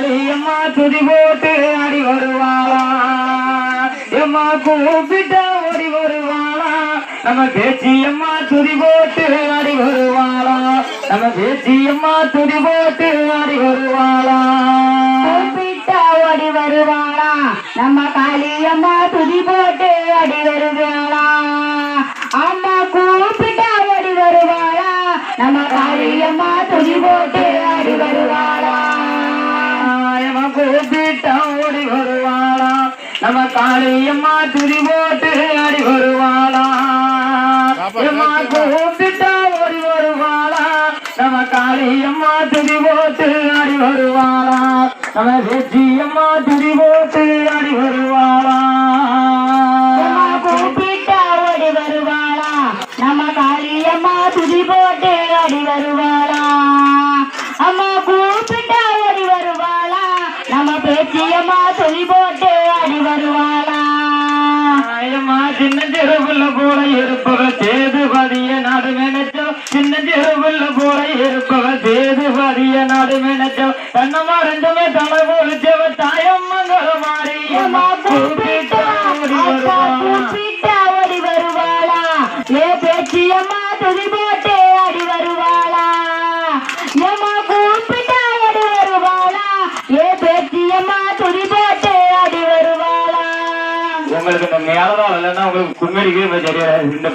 காளியம்மா துதி போட்டு அடி வருவாளா எம்மா கூப்பிட்டா ஓடி வருவாளா நம்ம பேச்சியம்மா துதி போட்டு அடி வருவாளா நம்ம பேச்சியம்மா துதி போட்டு அடி வருவாளா கூப்பிட்டா ஓடி வருவாளா நம்ம காளியம்மா துதி போட்டு அடி வருவாளா அம்மா கூப்பிட்டா ஓடி வருவாளா நம்ம காளியம்மா துதி போட்டு அடி வருவாளா எம்மா கூப்பிட்டா ஓடி வருவாளா நம்ம காளியம்மா துதி போட்டு அடி வருவாளா எம்மா கூப்பிட்டா ஓடி வருவாளா நம்ம காளியம்மா துதி போட்டு அடி வருவாளா நம்ம பேச்சியம்மா துதி போட்டு அடி வருவாளா அம்மா கூப்பிட்டா ஓடி வருவாளா நம்ம காளியம்மா துதி போட்டு அடி வருவாளா அம்மா கூப்பிட்டா ஓடி வருவாளா நம்ம பேச்சியம்மா துதி போட்டு அடி வருவாளா எம்மா சின்ன தெருவுல போல இருப்பவ சேதுபதிய நாடு நினைச்சோ சின்ன தெருவுல போல இருப்பவ சேதுபதிய நாடு நினைச்சோ தன்னமா ரெண்டுமே தலை போலிச்சவ தாயம்மங்கள மாறி அம்மா கூப்பிட்டா கூப்பிட்டா ஓடி வருவாளா ஏ பேச்சியம்மா துதி போட்டு அடி வருவாளா ஏம்மா கூப்பிட்டா ஓடி வருவாளா ஏ பேச்சியம்மா துதி போட்டு அடி வருவாளா உங்களுக்கு இந்த மேலதான் இல்லைன்னா உங்களுக்கு கும்மடிக்கு தெரியாது இந்த